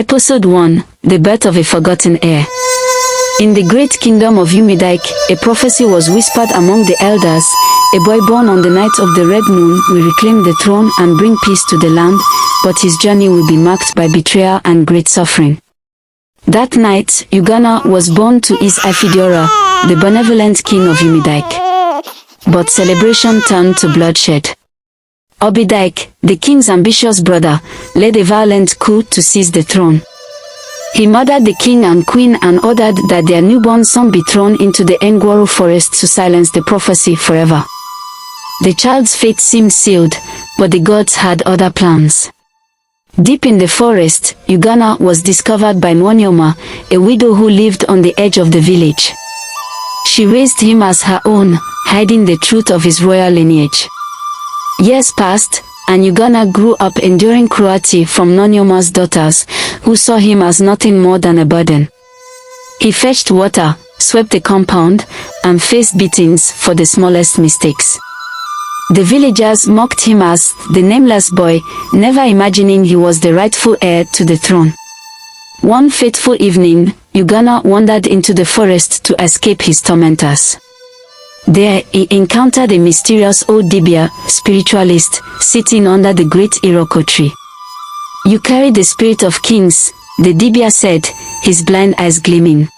Episode 1: The Birth of a Forgotten Heir. In the great kingdom of Umudike, a prophecy was whispered among the elders. A boy born on the night of the red moon will reclaim the throne and bring peace to the land, but his journey will be marked by betrayal and great suffering. That night, Ugonna was born to King Ifediora, the benevolent king of Umudike. But celebration turned to bloodshed. Obidike, the king's ambitious brother, led a violent coup to seize the throne. He murdered the king and queen and ordered that their newborn son be thrown into the Ngworo forest to silence the prophecy forever. The child's fate seemed sealed, but the gods had other plans. Deep in the forest, Ugonna was discovered by Nwanyioma, a widow who lived on the edge of the village. She raised him as her own, hiding the truth of his royal lineage. Years passed, and Ugonna grew up enduring cruelty from Nwanyioma's daughters, who saw him as nothing more than a burden. He fetched water, swept the compound, and faced beatings for the smallest mistakes. The villagers mocked him as the nameless boy, never imagining he was the rightful heir to the throne. One fateful evening, Ugonna wandered into the forest to escape his tormentors. There, he encountered a mysterious old Dibia, spiritualist, sitting under the great Iroko tree. "You carry the spirit of kings," the Dibia said, his blind eyes gleaming.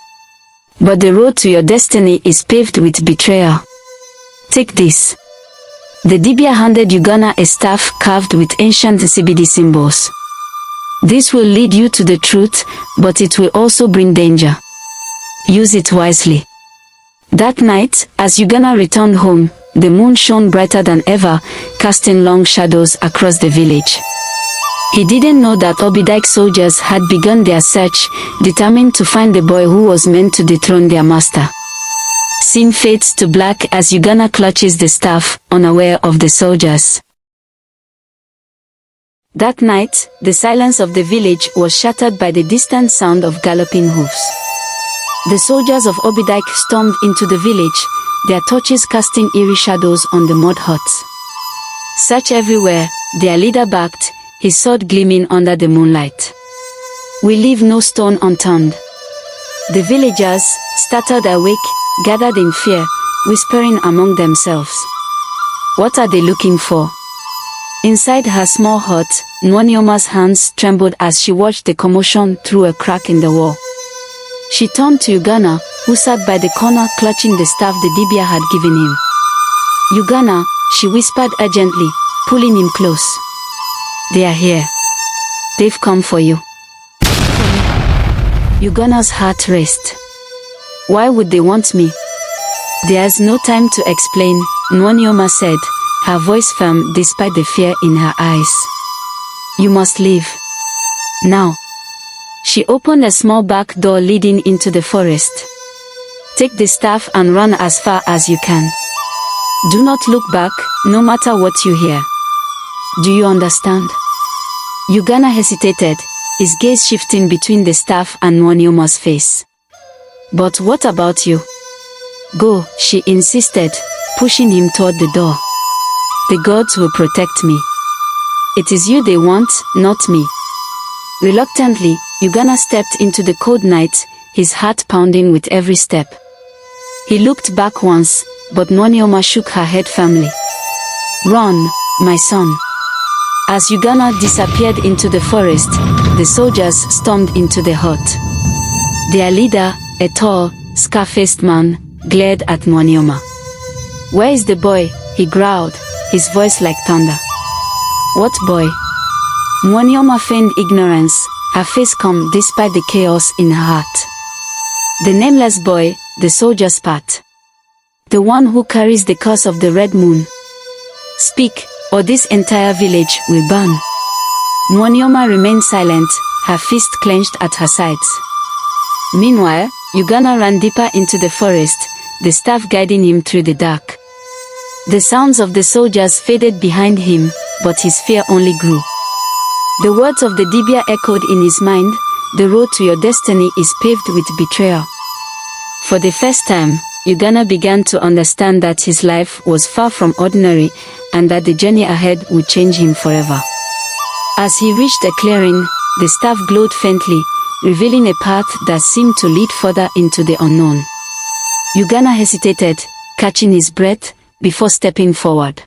"But the road to your destiny is paved with betrayal. Take this." The Dibia handed Ugonna a staff carved with ancient CBD symbols. "This will lead you to the truth, but it will also bring danger. Use it wisely." That night, as Ugonna returned home, the moon shone brighter than ever, casting long shadows across the village. He didn't know that Obidike soldiers had begun their search, determined to find the boy who was meant to dethrone their master. Scene fades to black as Ugonna clutches the staff, unaware of the soldiers. That night, the silence of the village was shattered by the distant sound of galloping hoofs. The soldiers of Obidike stormed into the village, their torches casting eerie shadows on the mud huts. Search everywhere, their leader barked, his sword gleaming under the moonlight. "We leave no stone unturned." The villagers, startled awake, gathered in fear, whispering among themselves. What are they looking for? Inside her small hut, Nwanyioma's hands trembled as she watched the commotion through a crack in the wall. She turned to Ugonna, who sat by the corner clutching the staff the Dibia had given him. "Ugonna," she whispered urgently, pulling him close. "They are here. They've come for you." Ugonna's heart raced. "Why would they want me?" "There's no time to explain," Nwanyioma said, her voice firm despite the fear in her eyes. "You must leave. Now." She opened a small back door leading into the forest. "Take the staff and run as far as you can. Do not look back, no matter what you hear. Do you understand?" Ugonna hesitated, his gaze shifting between the staff and Nwanyioma's face. "But what about you?" "Go," she insisted, pushing him toward the door. "The gods will protect me. It is you they want, not me." Reluctantly, Ugonna stepped into the cold night, his heart pounding with every step. He looked back once, but Nwanyioma shook her head firmly. "Run, my son." As Ugonna disappeared into the forest, the soldiers stormed into the hut. Their leader, a tall, scar-faced man, glared at Nwanyioma. "Where is the boy?" he growled, his voice like thunder. "What boy?" Nwanyioma feigned ignorance, her face calm despite the chaos in her heart. "The nameless boy," the soldier spat. "The one who carries the curse of the red moon. Speak, or this entire village will burn." Nwanyioma remained silent, her fist clenched at her sides. Meanwhile, Ugonna ran deeper into the forest, the staff guiding him through the dark. The sounds of the soldiers faded behind him, but his fear only grew. The words of the Dibia echoed in his mind, "The road to your destiny is paved with betrayal." For the first time, Ugonna began to understand that his life was far from ordinary, and that the journey ahead would change him forever. As he reached a clearing, the staff glowed faintly, revealing a path that seemed to lead further into the unknown. Ugonna hesitated, catching his breath, before stepping forward.